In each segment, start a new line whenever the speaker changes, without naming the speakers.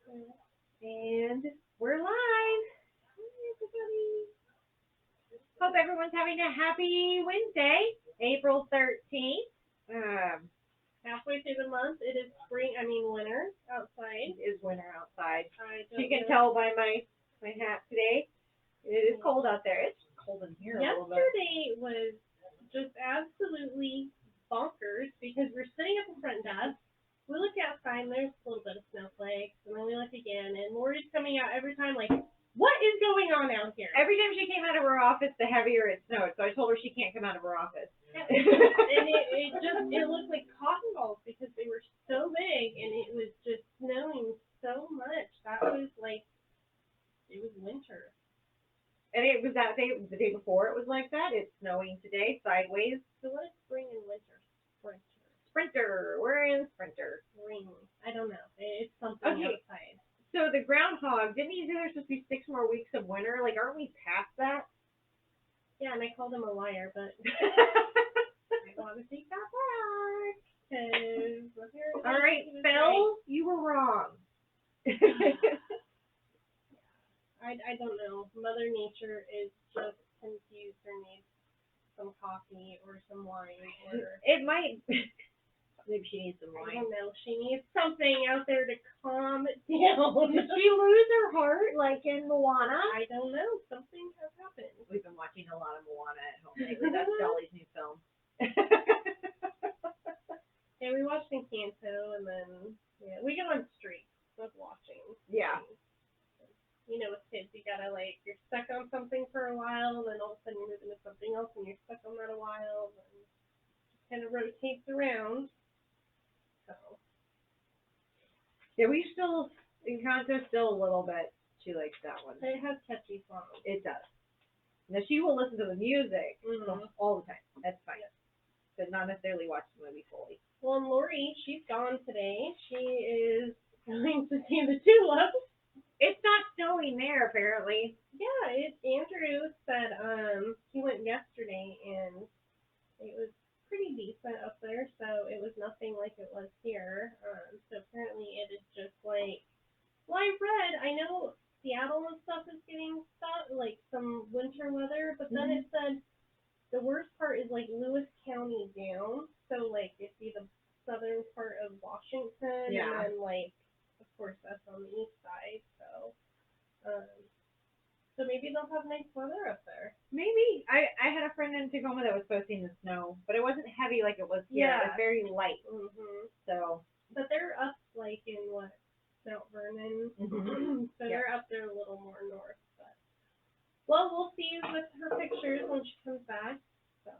And we're live. Hi, everybody. Hope everyone's having a happy Wednesday, April 13th.
Halfway through the month, it is winter outside.
It is winter outside.
You
can tell by my hat today. It is cold out there. It's cold in here a little bit.
Yesterday was just absolutely bonkers because we're sitting at the front desk. We look outside and there's a little bit of snowflakes, and then we look again, and Lori's coming out every time like, what is going on out here?
Every time she came out of her office, the heavier it snowed. So I told her she can't come out of her office.
And it looked like cotton balls because they were so big, and it was just snowing so much. That was like, it was winter.
And it was that day, the day before it was like that. It's snowing today, sideways.
So what is spring and winter?
Sprinter. We're in Sprinter.
Spring. I don't know. It's something outside.
So the groundhog, didn't he say there's supposed to be 6 more weeks of winter? Like, aren't we past that?
Yeah, and I called him a liar, but I want to take that back.
All right, Phil, you were wrong.
I don't know. Mother Nature is just confused or needs some coffee or some wine. Or
it might. Maybe she needs some wine.
I don't know. She needs something out there to calm it down.
Did she lose her heart like in Moana?
I don't know. Something has happened.
We've been watching a lot of Moana at home lately. That's Dolly's new film.
Yeah, we watched Encanto, and then we go on streaks of watching.
Yeah.
You know, with kids, you gotta you're stuck on something for a while, and then all of a sudden you're moving to something else, and you're stuck on that a while, and it just kind of rotates around. So.
Yeah, we still, Encanto still a little bit. She likes that one.
It has catchy songs.
It does. Now, she will listen to the music all the time. That's fine. Yeah. But not necessarily watch the movie fully.
Well, and Lori, she's gone today. She is going to see the tulips.
It's not snowing there, apparently.
Yeah, Andrew said he went yesterday, and it was pretty decent up there, so it was nothing like it was here. So apparently it is just like, well, I know Seattle and stuff is getting stuff, like some winter weather, but then it said the worst part is like Lewis County down, so like it'd be the southern part of Washington, and then like, of course, us on the east side, so maybe they'll have nice weather up there.
Maybe. I had a friend in Tacoma that was posting the snow, but it wasn't heavy like it was here.
Yeah.
It was very light. Mm-hmm. So.
But they're up like in Mount Vernon. Mm-hmm. So they're up there a little more north. But well, we'll see with her pictures when she comes back. So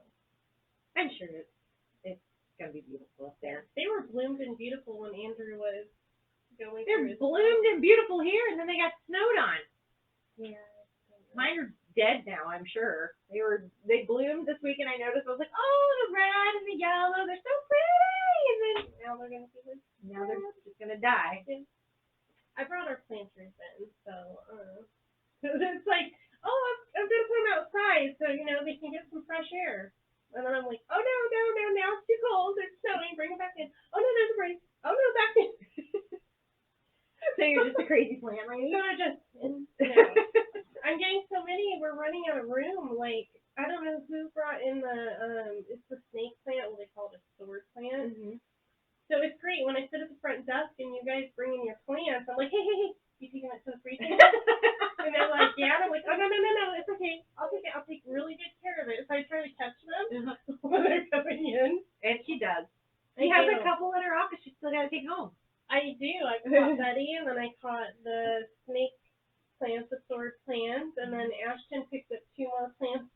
I'm sure it's gonna be beautiful up there.
They were bloomed and beautiful when Andrew was going.
They're bloomed and beautiful here, and then they got snowed on.
Yeah.
Mine are dead now, I'm sure. They bloomed this week, and I noticed, I was like, oh, the red and the yellow, they're so pretty! And then
now they're going to be like,
now they're just going to die.
Yeah. I brought our planters in, so it's like, oh, I'm going to put them outside so, they can get some fresh air. And then I'm like, oh, no, now it's too cold, it's snowing, bring it back in. Oh, no, there's a breeze. Oh, no, back in.
So you're just a crazy plant lady?
So I'm getting so many, we're running out of room. Like, I don't know who brought in it's the snake plant, what they call it, a sword plant. Mm-hmm. So it's great when I sit at the front desk and you guys bring in your plants. I'm like, hey, you taking it to the freezer? And they're like, yeah. And I'm like, oh, no, it's okay. I'll take really good care of it. So I try to catch them when they're coming in.
And she does. She has a couple in her office she's still got to take home.
I do. I caught Betty, and then I caught the snake plants, the sword plants, and then Ashton picked up 2 more plants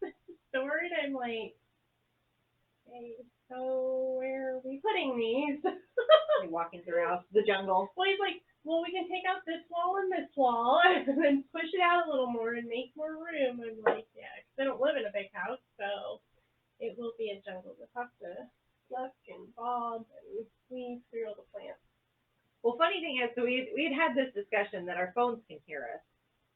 stored. I'm like, hey, so where are we putting these?
Like walking throughout the jungle.
Well, he's like, well, we can take out this wall and this wall, and then push it out a little more and make more room. I'm like, yeah, because I don't live in a big house, so it will be a jungle. We'll have to pluck and bob and weave through all the plants.
Well, funny thing is, so we'd had this discussion that our phones can hear us.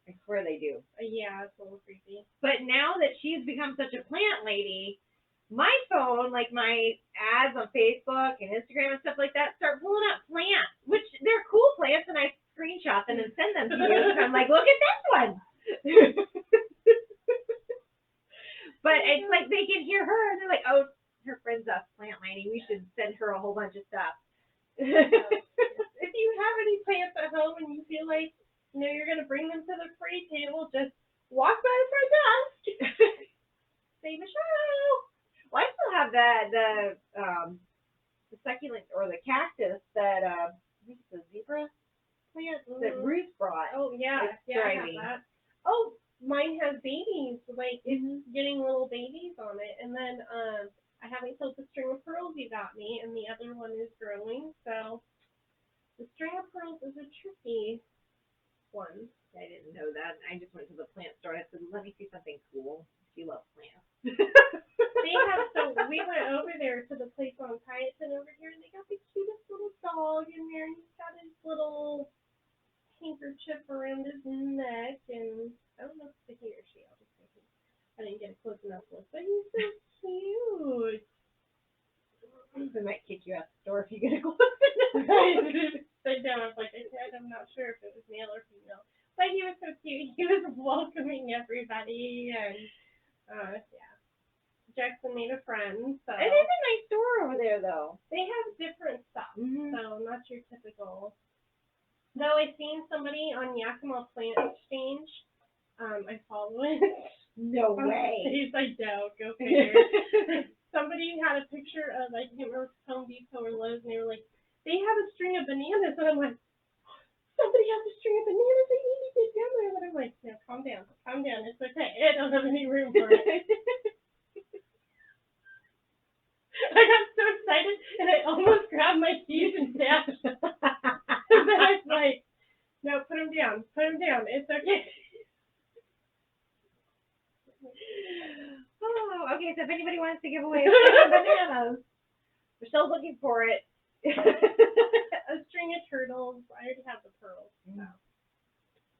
I swear they do.
Yeah, it's a little creepy.
But now that she's become such a plant lady, my phone, like my ads on Facebook and Instagram and stuff like that, start pulling up plants, which they're cool plants, and I screenshot them and send them to you. And I'm like, look at this one. But it's like they can hear her and they're like, oh, her friend's a plant lady. We should send her a whole bunch of stuff.
If you have any plants at home and you feel like, you're going to bring them to the free table, just walk by the front desk. Say, Michelle.
Well, I still have the succulent or the cactus that I think it's a zebra plant that Ruth brought.
Oh yeah,
It's
I have
thriving.
that. Oh, mine has babies. Like it's getting little babies on it, and then I haven't killed the string of pearls you got me, and the other one is growing. So the string of pearls is a tricky one.
I didn't know that. I just went to the plant store. I said, let me see something cool. You love plants.
They have we went over there to the place on Kyatson over here, and they got the cutest little dog in there, and he's got his little handkerchief around his neck, and I don't know if it's a he or she. I'll just say he. I didn't get a close enough look, but he's so cute.
They might kick you out the store if you get a close enough.
I know. I was like, I'm not sure if it was male or female, but he was so cute. He was welcoming everybody, and yeah. Jackson made a friend. So
It is a nice store over there, though.
they have different stuff,
Mm-hmm.
so not your typical. Though I seen somebody on Yakima Plant Exchange, I follow it.
No way.
He's like, no, go figure. Somebody had a picture of, I can't remember if it's Home Depot or Lowe's, and they were like, they have a string of bananas, and I'm like, somebody has a string of bananas, they need to get down there. And I'm like, no, calm down, it's okay, I don't have any room for it. I got so excited, and I almost grabbed my keys and dashed. And then I was like, no, put them down, it's okay.
Oh, okay, so if anybody wants to give away a string of bananas, we're still looking for it.
A string of turtles, I already have the pearls. So.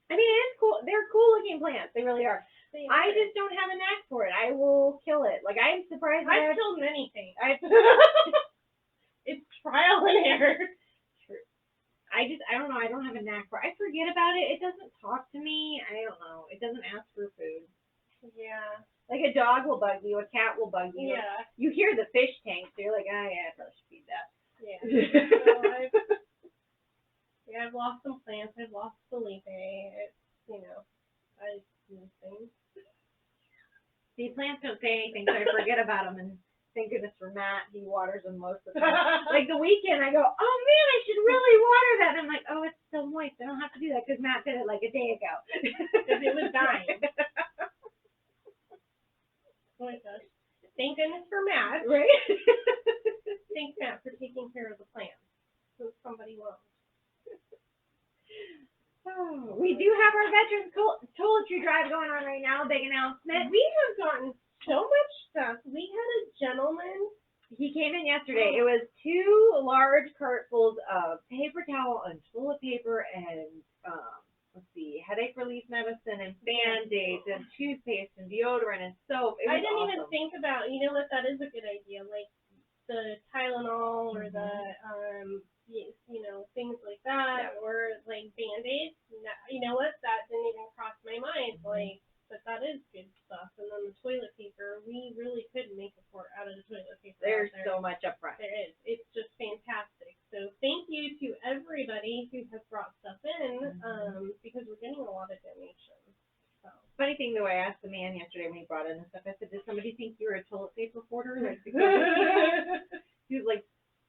I mean, it's cool. They're cool looking plants. They really are. I just don't have a knack for it. I will kill it. Like, I'm surprised.
I've killed many things. It's trial and error.
I don't know. I don't have a knack for it. I forget about it. It doesn't talk to me. I don't know. It doesn't ask for food.
Yeah.
Like a dog will bug you. A cat will bug you.
Yeah.
You hear the fish tank, so you're like, oh, yeah, I probably should feed that.
Yeah. So I've lost some plants. I've lost Felipe. I do things.
See, plants don't say anything, so I forget about them. And thank goodness for Matt. He waters them most of the time. Like the weekend, I go, oh man, I should really water that. And I'm like, oh, it's still moist. I don't have to do that because Matt did it like a day ago.
Because it was dying. Oh my gosh. Thank goodness for Matt.
Right?
Thanks, Matt, for taking care of the plants. So somebody won't.
Oh, we do have our Veterans Toiletry Drive going on right now. Big announcement.
We have gotten so much stuff. We had a gentleman.
He came in yesterday. It was 2 large cartfuls of paper towel and toilet paper and headache relief medicine and Band-Aids and toothpaste and deodorant and soap. It was
I didn't
awesome.
even think about, that is a good idea, like the Tylenol or the, things like that, or like Band-Aids. You know what? That didn't even cross my mind. Like, but that is good stuff. And then the toilet paper, we really could make a fort out of the toilet paper.
There's so much up front.
There is. It's just fantastic. So thank you to everybody who has brought stuff in, because we're getting a lot of donations. So.
Funny thing though, I asked the man yesterday when he brought in the stuff, I said, did somebody think you were a toilet paper hoarder? Like, he was like,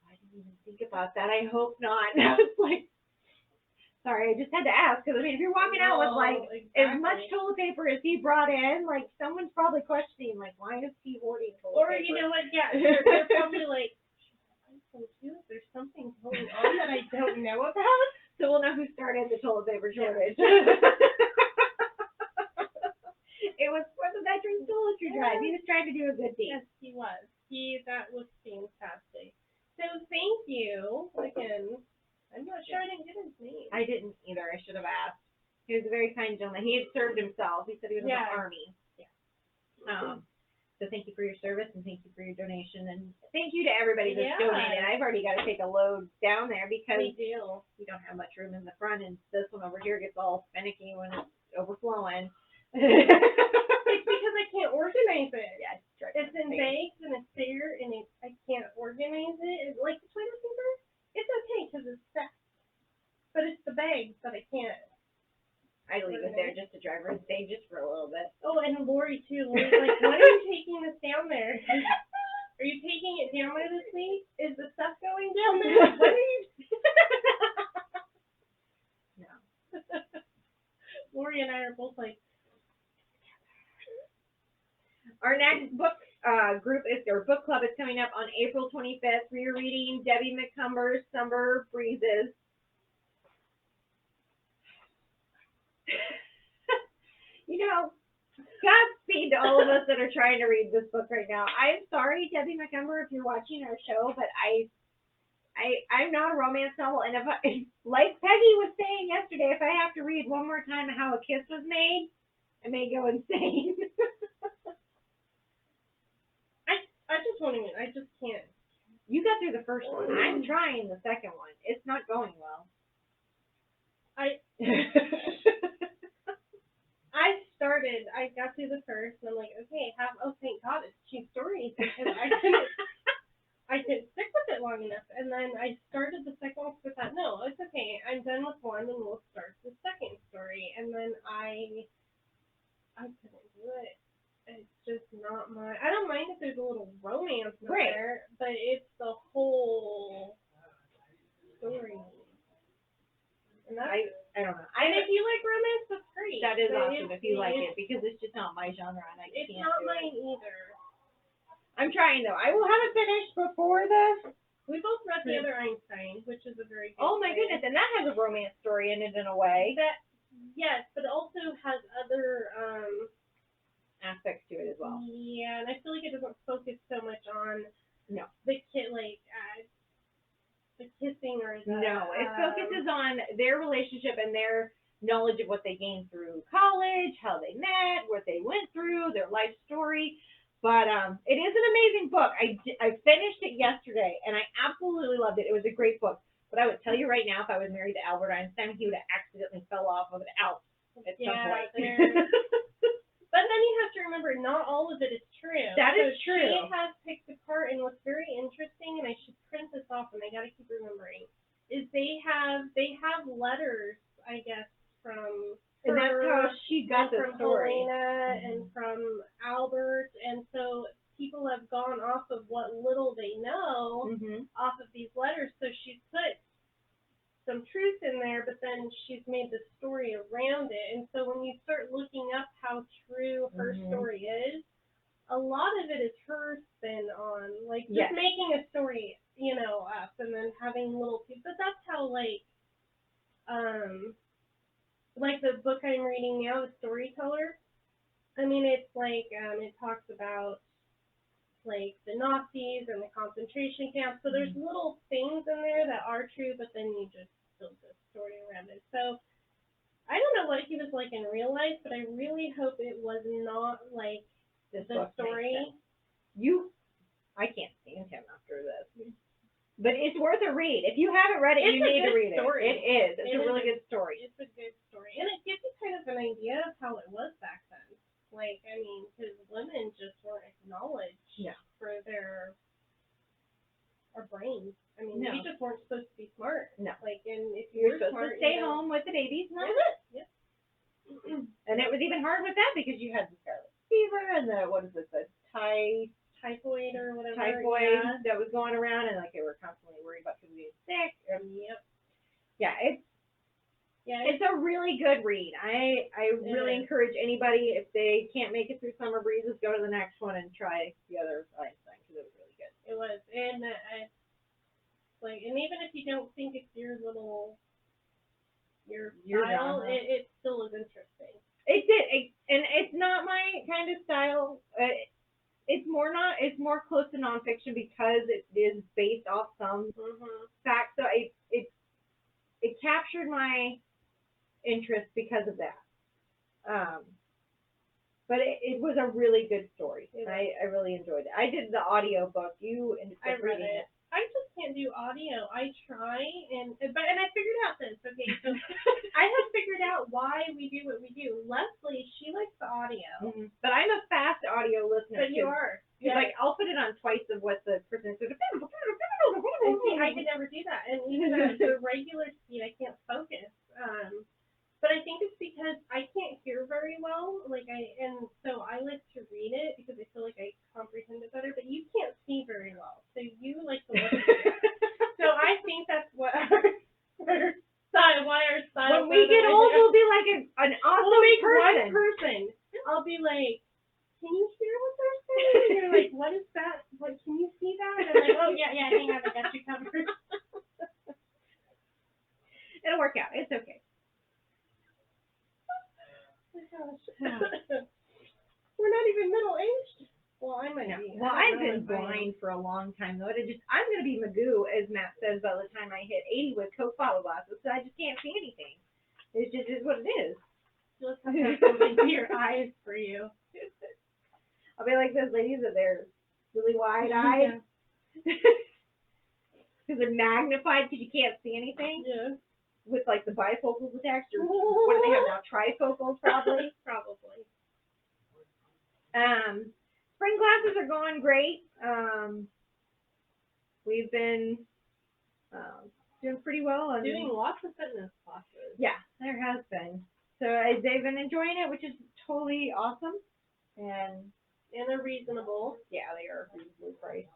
I didn't even think about that. I hope not. And I was like, sorry, I just had to ask, because I mean, if you're walking out with like as much toilet paper as he brought in, like someone's probably questioning, like, why is he hoarding toilet paper?
Or you know what? Yeah, they're probably like, should I there's something going on that I don't know about.
So we'll know who started the toilet paper shortage. It was for the Veterans Toiletry Drive. He was trying to do a good deed.
Yes, he was. That was fantastic. So thank you again. I'm not sure I didn't get his name.
I didn't either. I should have asked. He was a very kind gentleman. He had served himself. He said he was in the Army.
Yeah.
So thank you for your service and thank you for your donation and thank you to everybody that's
Yeah.
donated. I've already got to take a load down there because
We do.
we don't have much room in the front, and this one over here gets all finicky when it's overflowing.
It's because I can't organize it.
Yeah,
It's in bags and it's there and I can't organize it. It's like the toilet paper, it's okay because it's stacked. But it's the bags that I can't.
I leave it there just to drive her insane just for a little bit.
Oh, and Lori too. Lori's like, why are you taking this down there? Are you taking it down there this week? Is the stuff going down there? What are you?
No.
Lori and I are both like,
Our next book group or book club is coming up on April 25th. We are reading Debbie McCumber's Summer Breezes. You know, Godspeed to all of us that are trying to read this book right now. I'm sorry, Debbie McCumber, if you're watching our show, but I'm not a romance novel, and if like Peggy was saying yesterday, if I have to read one more time How a Kiss Was Made, I may go insane.
I just can't.
You got through the first one. I'm trying the second one. It's not going well.
I got through the first, and I'm like, okay, thank God it's 2 stories, because I couldn't stick with it long enough, and then I started the second one, but thought, no, it's okay, I'm done with one, and we'll start the second story, and then I couldn't do it. It's just not I don't mind if there's a little romance in there, but it's the whole story. And
I don't know.
And if you like romance, that's great.
That is awesome if you like it, because it's just not my genre, and I
it's
can't
not
do
mine
it.
either.
I'm trying, though. I will have it finished before this.
We both read The Other Einstein, which is a very good
Oh, my goodness, and that has a romance story in it in a way.
Yes, but it also has other
aspects to it as well.
Yeah, and I feel like it doesn't focus so much on the kid, the kissing or the...
No, it focuses on their relationship and their knowledge of what they gained through college, how they met, what they went through, their life story. But it is an amazing book. I finished it yesterday, and I absolutely loved it. It was a great book. But I would tell you right now, if I was married to Albert Einstein, he would have accidentally fell off of an Alps at some point.
But then you have to remember, not all of it is true.
That is true.
She has picked apart, and what's very interesting, and I should print this off, and I got to keep remembering, is they have letters, I guess, from her,
and that's how she got the story.
Helena and from Albert, and so people have gone off of what little they know off of these letters. So she's put some truth in there, but then she's made the story around it. And so when you start looking up how true her story is, a lot of it is her spin on, just making a story, up, and then having little pieces. But that's how, the book I'm reading now, The Storyteller, I mean, it's it talks about, the Nazis and the concentration camps. So there's little things in there that are true, but then you just build the story around it. So I don't know what he was like in real life, but I really hope it was not like the story. I can't stand him after this. But it's worth a read. If you haven't read it, you need to read it. It is. It's a really good story. It's a good story. And it gives you kind of an idea of how it was back then. Because women just weren't acknowledged for their brains. We just weren't supposed to be smart. No. And if you were
supposed to stay home with the babies, and that was it. Yep. And it was even hard with that because you had the scarlet fever and the typhoid or whatever. That was going around, and they were constantly worried about people being sick. It's a really good read. I really encourage anybody, if they can't make it through Summer Breezes, go to the next one and try The Other Einstein, because it was really good.
It was, and and even if you don't think it's your style, it still is interesting.
It did, and it's not my kind of style. It's more close to nonfiction because it is based off some facts. So it captured my interest because of that. But it was a really good story. I really enjoyed it. I did the audio book. You ended up reading it.
I just can't do audio. I try and I figured out this. Okay, so I have figured out why we do what we do. Leslie, she likes the audio,
but I'm a fast audio listener.
But you are.
Yeah. Like I'll put it on twice of what the person said.
See, I could never do that, and even at the regular speed, I can't focus. But I think it's because I can't hear very well, and so I like to read it because I feel like I comprehend it better. But you can't see very well, so you like to listen. So I think that's what our style.
When we get old, we'll be like an awesome person.
One person. I'll be like, can you hear what they're saying? And you're like, what is that? What, can you see that? And I'm like, oh yeah, hang on, I got you covered.
It'll work out. It's okay.
We're not even middle aged. Well, I might be.
Well, I've been blind for a long time though. I'm gonna be Magoo, as Matt says, by the time I hit 80 with Coke bottle glasses, so I just can't see anything. It just is what it is.
You'll have to have something to your eyes for you.
I'll be like those ladies that they're really wide eyed because they're magnified because you can't see anything.
Yeah.
With like the bifocals attached, or what do they have now? Trifocals, probably.
Probably.
Spring classes are going great. We've been doing pretty well.
Doing lots of fitness classes.
Yeah, there has been. So they've been enjoying it, which is totally awesome. And
they're reasonable.
Yeah, they are reasonably priced.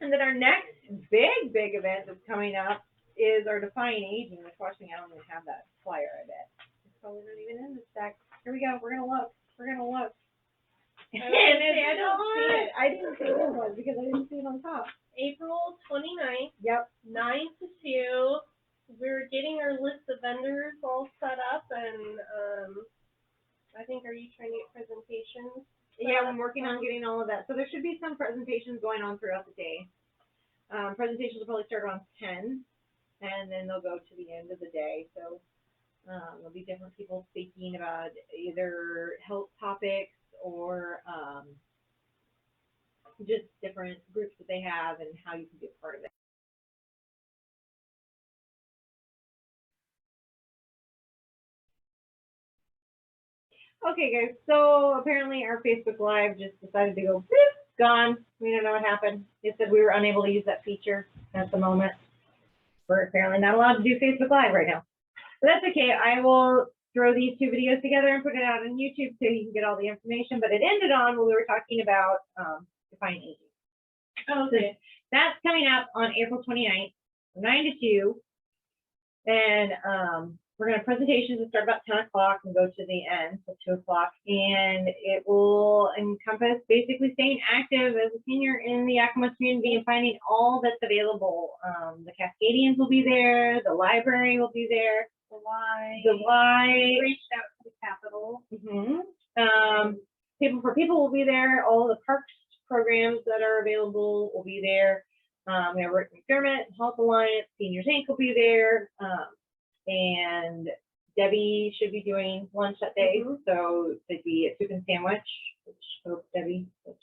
And then our next big event that's coming up is our Defying Aging. Which, watching, I don't even have that flyer, I bet. It's probably not even in the stack. Here we go. We're going to look. I don't see it. I didn't see it was because I didn't see it on top.
April 29th.
Yep.
9 to 2. We're getting our list of vendors all set up, and I think, are you trying to get presentations?
Yeah, I'm working on getting all of that. So there should be some presentations going on throughout the day. Presentations will probably start around 10, and then they'll go to the end of the day. So there'll be different people speaking about either health topics or just different groups that they have and how you can be a part of it. Okay, guys, so apparently our Facebook Live just decided to go, boop, gone. We don't know what happened. It said we were unable to use that feature at the moment. We're apparently not allowed to do Facebook Live right now. But that's okay. I will throw these two videos together and put it out on YouTube so you can get all the information. But it ended on when we were talking about Defying Aging.
Oh, okay.
So that's coming up on April 29th, 9 to 2. And we're going to have presentations that start about 10 o'clock and go to the end till 2 o'clock. And it will encompass basically staying active as a senior in the Yakima community and finding all that's available. The Cascadians will be there. The library will be there. The Y.
Reached out to the Capitol.
People for People will be there. All the parks programs that are available will be there. We have Rick McDermott, Health Alliance, Seniors Inc. will be there. And Debbie should be doing lunch that day. So it'd be a soup and sandwich, which I hope Debbie is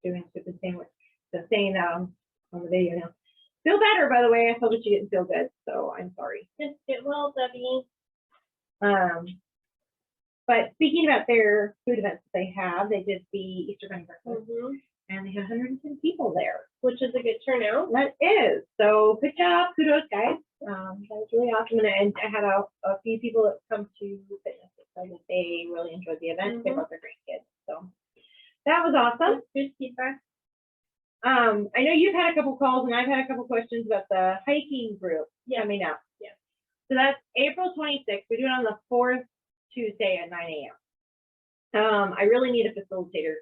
doing soup and sandwich. So saying that on the video now. Feel better, by the way. I told her she didn't feel good, so I'm sorry.
Just get well, Debbie.
But speaking about their food events that they have, they did the Easter Bunny breakfast, and they had 110 people there,
which is a good turnout.
That is. So good job, kudos, guys. That was really awesome, and I had a few people that come to fitness that said they really enjoyed the event. They brought their grandkids, so that was awesome.
Good feedback.
I know you've had a couple calls, and I've had a couple questions about the hiking group coming up.
Yeah.
So that's April 26th. We do it on the 4th Tuesday at 9 a.m. I really need a facilitator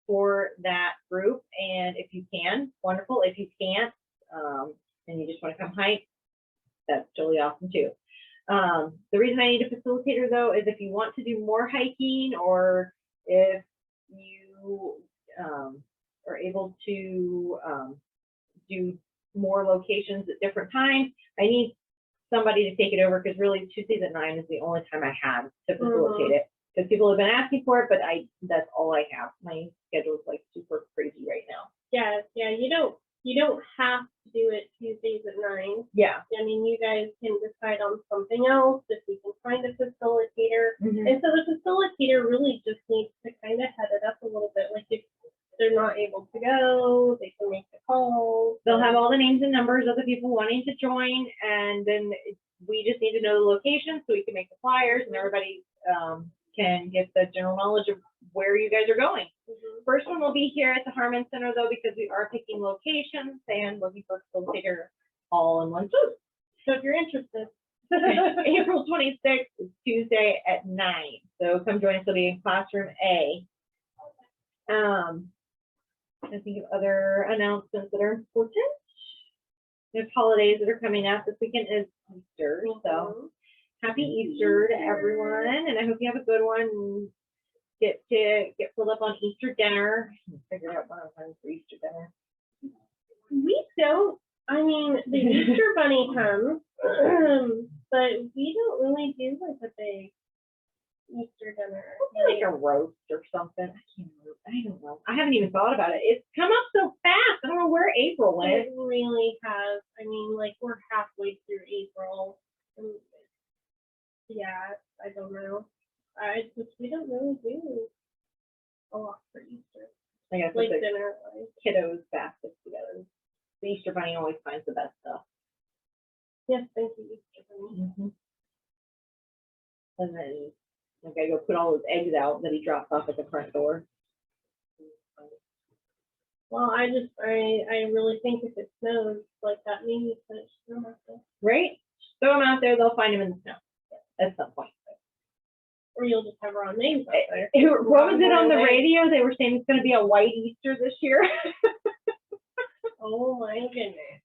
for that group, and if you can, wonderful. If you can't, and you just want to come hike, that's totally awesome too. The reason I need a facilitator though is if you want to do more hiking, or if you are able to do more locations at different times, I need somebody to take it over, because really Tuesdays at 9 is the only time I have to facilitate it. Because people have been asking for it, but that's all I have. My schedule's like super crazy right now.
Yeah, you don't have to do it Tuesdays at 9.
Yeah.
I mean, you guys can decide on something else if we can find a facilitator.
Mm-hmm.
And so the facilitator really just needs to kind of head it up a little bit. Like if they're not able to go, they can make the call.
They'll have all the names and numbers of the people wanting to join, and then we just need to know the location so we can make the flyers, and everybody can get the general knowledge of where you guys are going.
Mm-hmm.
First one will be here at the Harman Center, though, because we are picking locations and looking for a facilitator all in one swoop.
So if you're interested.
April 26th is Tuesday at 9. So come join us. It'll be in classroom A. I think of other announcements that are important. There's holidays that are coming up. This weekend is Easter, so happy Easter to everyone, and I hope you have a good one and get filled up on Easter dinner. Figure out one of them for Easter dinner.
We don't. I mean, the Easter bunny comes, but we don't really do like a big Easter dinner.
Like a roast or something. I don't know. I haven't even thought about it. It's come up so fast. I don't know where April went.
It really has. I mean, like we're halfway through April. Yeah, I don't know. We don't really do a lot for Easter.
I guess
Like
it's
dinner.
kiddos baskets together. The Easter bunny always finds the best stuff.
Yes, thank you, Easter bunny.
Mm-hmm. And then like I go put all his eggs out that he drops off at the front door.
Well, I really think if it snows like that, maybe put them out there.
Right? Throw them out there, they'll find them in the snow at some point.
Or you'll just have wrong names out there.
What was it on the radio? They were saying it's going to be a white Easter this year.
Oh my goodness.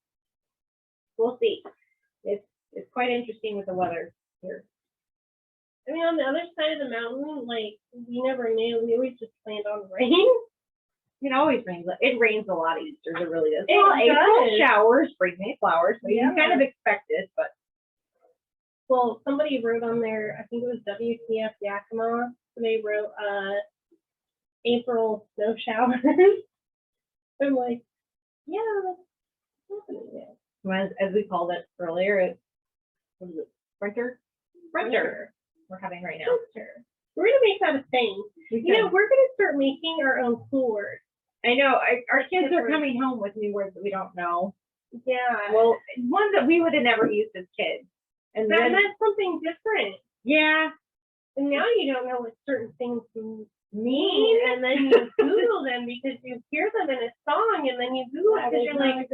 We'll see. It's quite interesting with the weather here.
I mean, on the other side of the mountain, like, we never knew. We always just planned on rain.
It always rains. It rains a lot of Easters. It really does.
Well,
April showers bring me flowers, so
Yeah.
you kind of expect it, but.
Well, somebody wrote on there, I think it was WTF Yakima. They wrote, April snow showers. I'm like, yeah, that's happening there.
Well, as we called it earlier, what is it? Sprinter? We're having right now.
Sprinter. We're going to make that a thing. You know, we're going to start making our own cool words.
I know. Our kids are coming home with new words that we don't know.
Yeah.
Well, ones that we would have never used as kids. And
that
then,
meant something different.
yeah.
And now you don't know what certain things mean, and then you Google them because you hear them in a song, and then you Google it because you're like,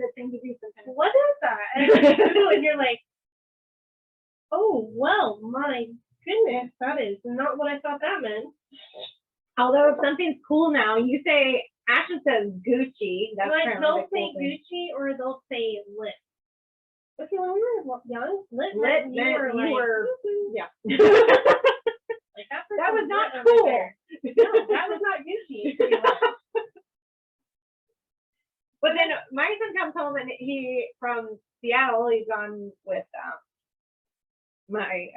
what is that? And then you Google it, and you're like, oh, well, my goodness, that is not what I thought that meant.
Although if something's cool now, you say, Ashton says Gucci. That's
like,
kind of
they'll
cool
say
thing.
Gucci or they'll say lit. Okay, when we were young, lit
Lit,
you were like,
yeah.
like
That was not
lit
cool.
over there. No, that was not Gucci.
But then my son comes home and he from Seattle. He's gone with my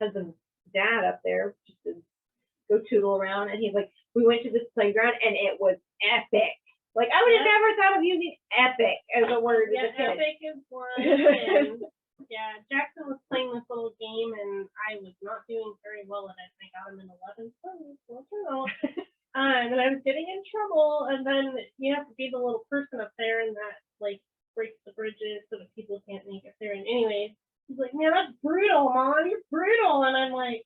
husband's dad up there just to go tootle around, and he's like, we went to this playground and it was epic. Like I would have never thought of using epic as a word as a kid.
Epic is one. And, yeah, Jackson was playing this little game, and I was not doing very well at it. I got him in 11th place. And I was getting in trouble, and then you have to be the little person up there, and that like breaks the bridges so that people can't make it there. And anyways, he's like, man, that's brutal, Mom. You're brutal. And I'm like,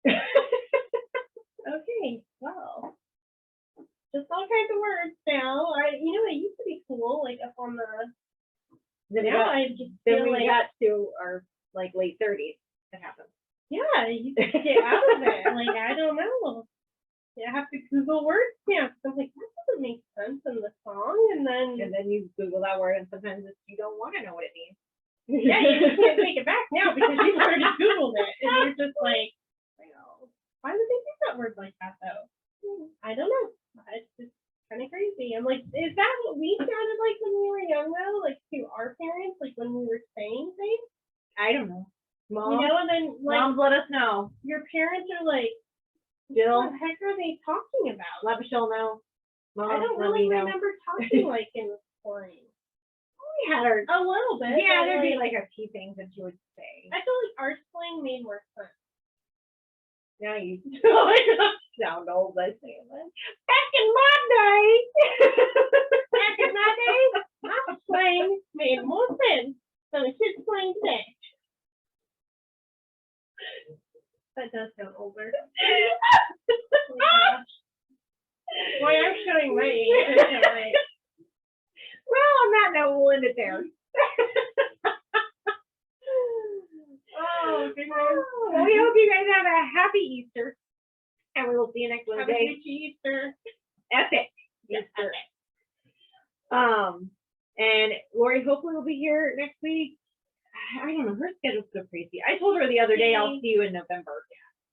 okay, well, just all kinds of words now. You know, it used to be cool, like up on the. I just feel
we
like
got to our like late 30s. It happened.
yeah, you just get out of it. Like I don't know. I have to Google word stamps. I'm like, that doesn't make sense in the song. And then
you Google that word, and sometimes you don't want to know what it means.
yeah, you just can't take it back now because you've already Googled it, and you're just like, why would they use that word like that though? I don't know. It's just kind of crazy. I'm like, is that what we sounded like when we were young though? Like to our parents, like when we were saying
let us know.
Your parents are like,
Jill,
what the heck are they talking about?
let Michelle know. Mom,
I don't
let
really
me know.
remember talking like in slang.
We had our,
A little bit.
yeah,
but,
there'd be like a few things that you would say.
I feel like our slang made more sense.
Now you sound old by saying that. Back in my day.
Back in my day, my slang made more sense than the kid's slang today. That does sound older. Oh my gosh. Boy, I'm showing my age. Like,
Well, on that note, we'll end it there.
oh, goodness.
Well, we hope you guys have a happy Easter, and we will see you next
Have a
Wednesday.
good Easter.
Epic Easter. And Lori hopefully will be here next week. I don't know, her schedule's so crazy. I told her the other day I'll see you in November.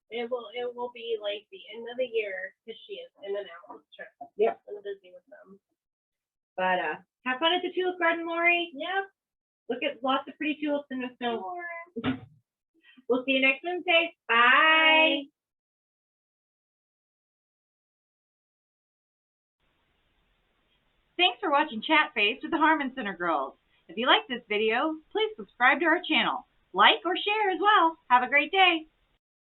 It will be like the end of the year because she is in and out with trips.
Yep.
I'm busy with them.
But have fun at the tulip garden, Lori.
Yep.
Look at lots of pretty tulips in the snow.
Sure.
We'll see you next Wednesday. Bye. Thanks for watching Chat Face with the Harman Center girls. If you like this video, please subscribe to our channel. Like or share as well. Have a great day.